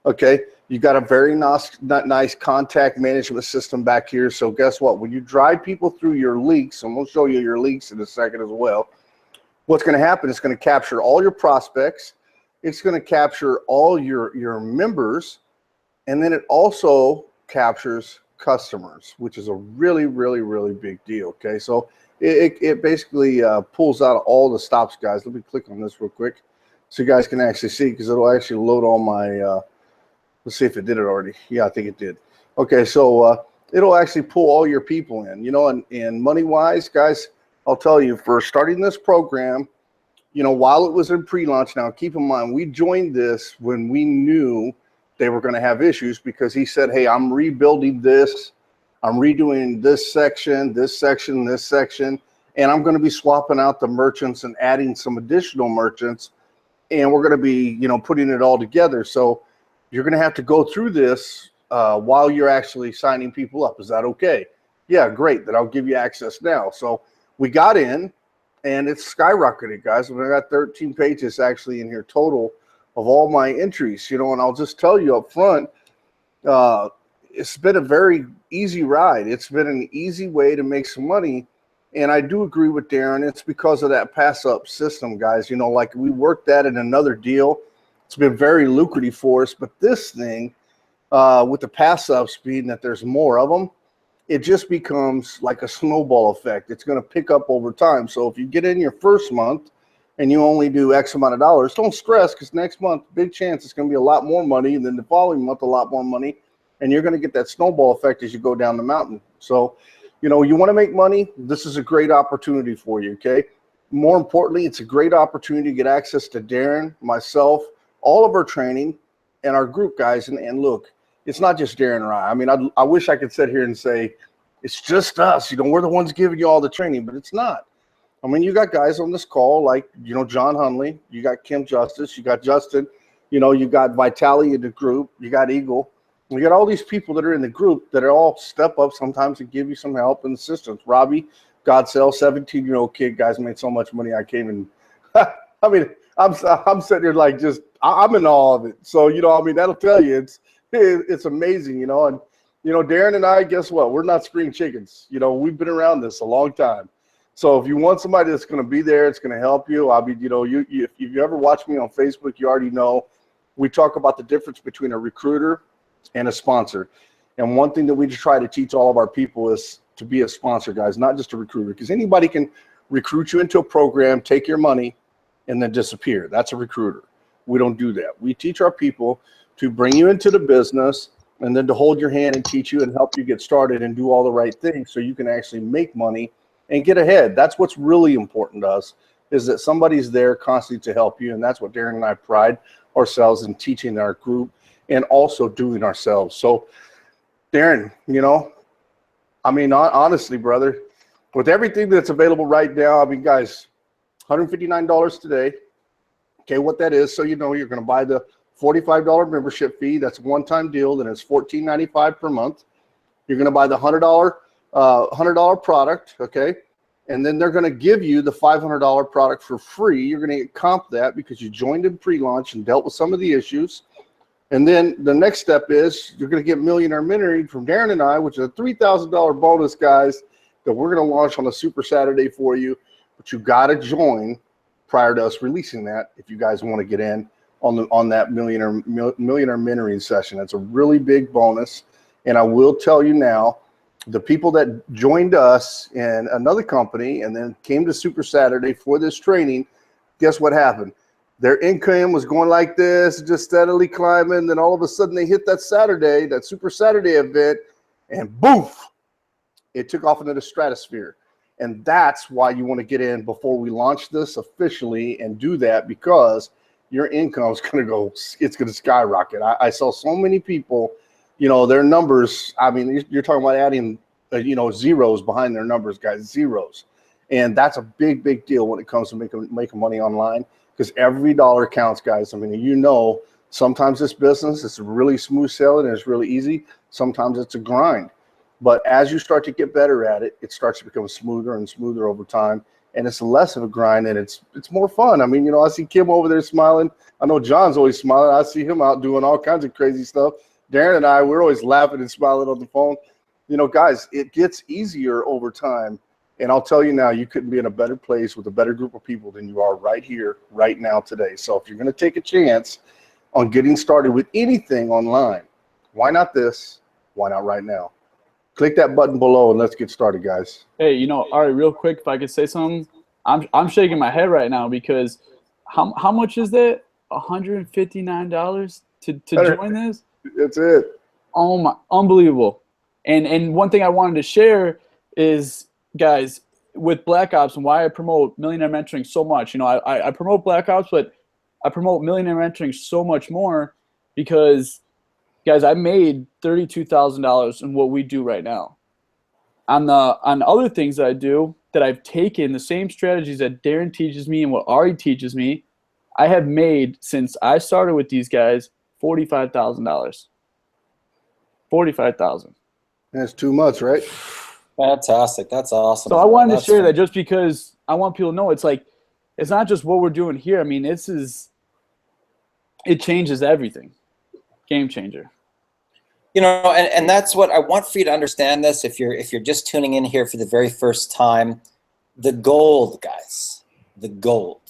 Okay, you got a very nice contact management system back here. So guess what? When you drive people through your links, and we'll show you your links in a second as well, what's going to happen is going to capture all your prospects. It's going to capture all your members. And then it also captures customers, which is a really, really, really big deal. Okay, so it basically pulls out all the stops, guys. Let me click on this real quick so you guys can actually see, because it'll actually load all my, let's see if it did it already. Yeah, I think it did. Okay, so it'll actually pull all your people in, you know, and money-wise, guys, I'll tell you, for starting this program, you know, while it was in pre-launch, now keep in mind, we joined this when we knew they were going to have issues, because he said, hey, I'm rebuilding this. I'm redoing this section, this section, this section, and I'm going to be swapping out the merchants and adding some additional merchants, and we're going to be, you know, putting it all together. So you're going to have to go through this while you're actually signing people up. Is that okay? Yeah, great. Then I'll give you access now. So we got in, and it's skyrocketed, guys. We got 13 pages actually in here total of all my entries, you know, and I'll just tell you up front, it's been a very easy ride. It's been an easy way to make some money. And I do agree with Darren. It's because of that pass up system, guys. You know, like we worked that in another deal. It's been very lucrative for us. But this thing, with the pass ups being that there's more of them, it just becomes like a snowball effect. It's going to pick up over time. So if you get in your first month and you only do X amount of dollars, don't stress, because next month, big chance it's going to be a lot more money, and then the following month, a lot more money. And you're going to get that snowball effect as you go down the mountain. So, you know, you want to make money, this is a great opportunity for you, okay? More importantly, it's a great opportunity to get access to Darren, myself, all of our training, and our group, guys. And look, it's not just Darren and I. I mean, I wish I could sit here and say, it's just us. You know, we're the ones giving you all the training, but it's not. I mean, you got guys on this call like, you know, John Hunley, you got Kim Justice, you got Justin, you know, you got Vitaly in the group, you got Eagle. You got all these people that are in the group that are all step up sometimes to give you some help and assistance. Robbie, Godsell, 17-year-old kid, guys, made so much money. I came and, I mean, I'm sitting here like just, I'm in awe of it. So, you know, I mean, that'll tell you it's amazing, you know. And, you know, Darren and I, guess what? We're not spring chickens. You know, we've been around this a long time. So if you want somebody that's going to be there, it's going to help you. I mean, you know, if you ever watch me on Facebook, you already know we talk about the difference between a recruiter and a sponsor. And one thing that we just try to teach all of our people is to be a sponsor, guys, not just a recruiter, because anybody can recruit you into a program, take your money, and then disappear. That's a recruiter. We don't do that. We teach our people to bring you into the business, and then to hold your hand and teach you and help you get started and do all the right things so you can actually make money and get ahead. That's what's really important to us, is that somebody's there constantly to help you. And that's what Darren and I pride ourselves in teaching our group and also doing ourselves. So Darren, you know, I mean, honestly, brother, with everything that's available right now, I mean, guys, $159 today. Okay, what that is, so you know, you're going to buy the $45 membership fee. That's a one-time deal. Then it's $14.95 per month. You're going to buy the $100 product, okay? And then they're going to give you the $500 product for free. You're going to get comp that because you joined in pre-launch and dealt with some of the issues. And then the next step is you're going to get Millionaire Mentoring from Darren and I, which is a $3,000 bonus, guys, that we're going to launch on a Super Saturday for you. But you got to join prior to us releasing that if you guys want to get in on that Millionaire Mentoring session. That's a really big bonus. And I will tell you now, the people that joined us in another company and then came to Super Saturday for this training, guess what happened? Their income was going like this, just steadily climbing. Then all of a sudden they hit that Saturday, that Super Saturday event, and boof, it took off into the stratosphere. And that's why you want to get in before we launch this officially and do that, because your income is going to go, it's going to skyrocket. I saw so many people, you know, their numbers, I mean, you're talking about adding, you know, zeros behind their numbers, guys, zeros. And that's a big, big deal when it comes to making money online, because every dollar counts, guys. I mean, you know, sometimes this business is really smooth sailing and it's really easy. Sometimes it's a grind. But as you start to get better at it, it starts to become smoother and smoother over time. And it's less of a grind and it's more fun. I mean, you know, I see Kim over there smiling. I know John's always smiling. I see him out doing all kinds of crazy stuff. Darren and I, we're always laughing and smiling on the phone. You know, guys, it gets easier over time. And I'll tell you now, you couldn't be in a better place with a better group of people than you are right here, right now, today. So if you're going to take a chance on getting started with anything online, why not this? Why not right now? Click that button below and let's get started, guys. Hey, you know, all right, real quick, if I could say something, I'm shaking my head right now because how much is that? $159 to join this? That's it. Oh my, unbelievable. And one thing I wanted to share is, guys, with Black Ops and why I promote Millionaire Mentoring so much. You know, I promote Black Ops, but I promote Millionaire Mentoring so much more because, guys, I made $32,000 in what we do right now. On other things that I do, that I've taken the same strategies that Darren teaches me and what Ari teaches me, I have made, since I started with these guys, $45,000. $45,000. That's too much, right? Fantastic. That's awesome. So I wanted to share that just because I want people to know it's like, it's not just what we're doing here. I mean, it changes everything. Game changer. You know, and that's what I want for you to understand this. If you're just tuning in here for the very first time, the gold, guys, the gold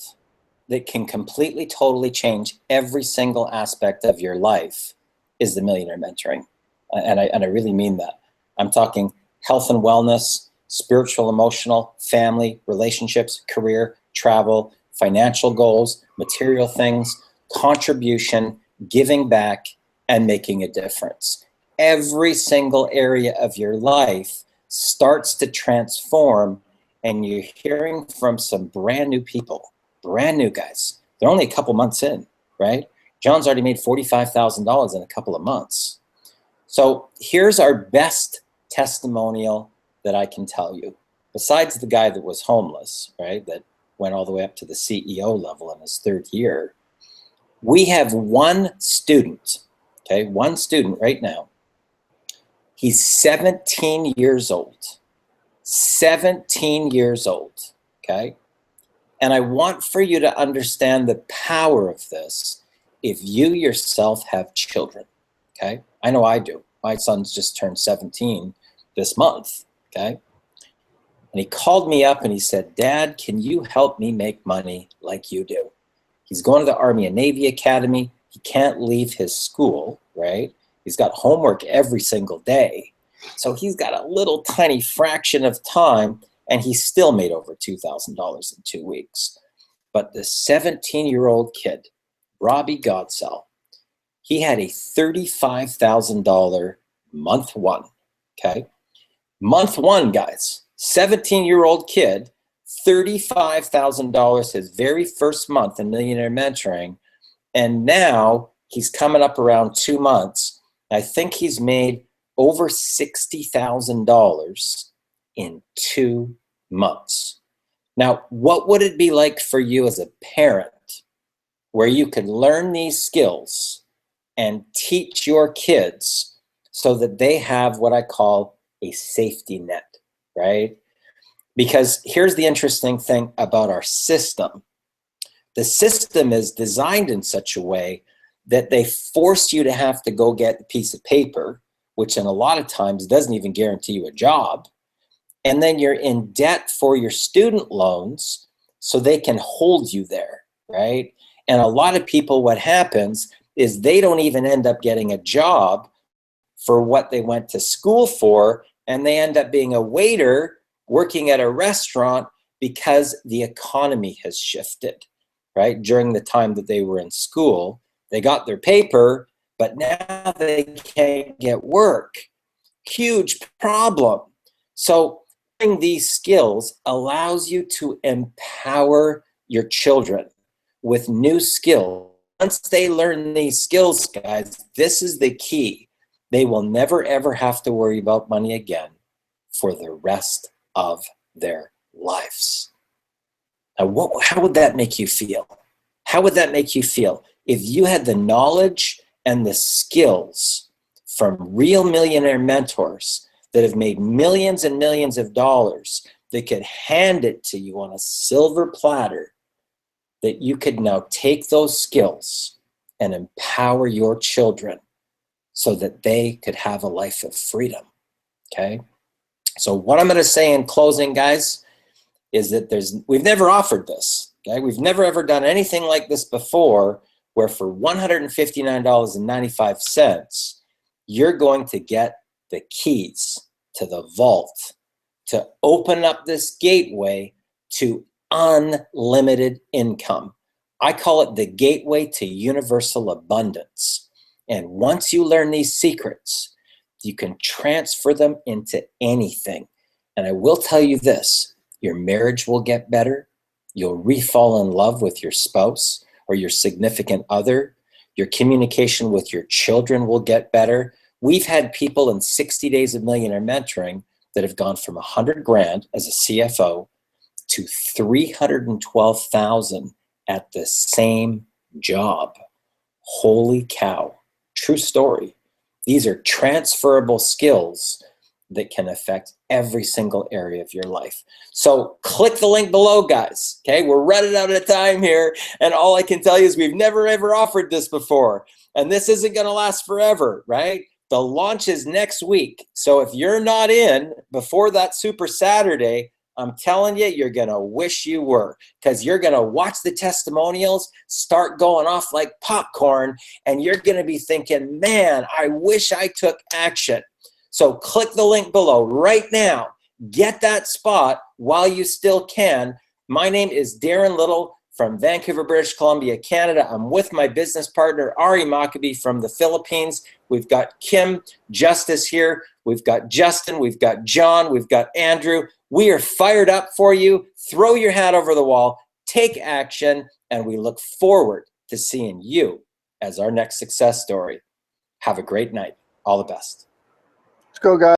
that can completely, totally change every single aspect of your life is the Millionaire Mentoring. And I really mean that. I'm talking health and wellness, spiritual, emotional, family, relationships, career, travel, financial goals, material things, contribution, giving back, and making a difference. Every single area of your life starts to transform, and you're hearing from some brand new people, brand new guys. They're only a couple months in, right? John's already made $45,000 in a couple of months. So here's our best testimonial that I can tell you. Besides the guy that was homeless, right, that went all the way up to the CEO level in his third year, we have one student, okay, one student right now. He's 17 years old. 17 years old, okay? And I want for you to understand the power of this if you yourself have children, okay? I know I do. My son's just turned 17 this month, okay? And he called me up and he said, "Dad, can you help me make money like you do?" He's going to the Army and Navy Academy. He can't leave his school, right? He's got homework every single day. So he's got a little tiny fraction of time, and he still made over $2,000 in 2 weeks. But the 17-year-old kid, Robbie Godsell, He had a $35,000 month one, okay? Month one, guys, 17-year-old kid, $35,000 his very first month in Millionaire Mentoring. And now he's coming up around 2 months. I think he's made over $60,000 in 2 months. Now, what would it be like for you as a parent where you could learn these skills and teach your kids so that they have what I call a safety net, right? Because here's the interesting thing about our system. The system is designed in such a way that they force you to have to go get a piece of paper, which in a lot of times doesn't even guarantee you a job. And then you're in debt for your student loans so they can hold you there, right? And a lot of people, what happens is they don't even end up getting a job for what they went to school for, and they end up being a waiter working at a restaurant because the economy has shifted, right? During the time that they were in school, they got their paper, but now they can't get work. Huge problem. So learning these skills allows you to empower your children with new skills. Once they learn these skills, guys, this is the key. They will never, ever have to worry about money again for the rest of their lives. Now, how would that make you feel? How would that make you feel if you had the knowledge and the skills from real millionaire mentors that have made millions and millions of dollars that could hand it to you on a silver platter, that you could now take those skills and empower your children so that they could have a life of freedom, okay? So what I'm going to say in closing, guys, is that we've never offered this, okay? We've never ever done anything like this before, where for $159.95, you're going to get the keys to the vault to open up this gateway to unlimited income. I call it the gateway to universal abundance. And once you learn these secrets, you can transfer them into anything. And I will tell you this, your marriage will get better. You'll re-fall in love with your spouse or your significant other. Your communication with your children will get better. We've had people in 60 days of millionaire mentoring that have gone from 100 grand as a CFO to 312,000 at the same job. Holy cow. True story. These are transferable skills that can affect every single area of your life. So click the link below, guys. Okay, we're running out of time here, and all I can tell you is we've never ever offered this before, and this isn't going to last forever, right? The launch is next week. So if you're not in before that Super Saturday, I'm telling you, you're going to wish you were, because you're going to watch the testimonials start going off like popcorn, and you're going to be thinking, man, I wish I took action. So click the link below right now. Get that spot while you still can. My name is Darren Little from Vancouver, British Columbia, Canada. I'm with my business partner, Ari Maccabee from the Philippines. We've got Kim Justice here. We've got Justin. We've got John. We've got Andrew. We are fired up for you. Throw your hat over the wall. Take action. And we look forward to seeing you as our next success story. Have a great night. All the best. Let's go, guys.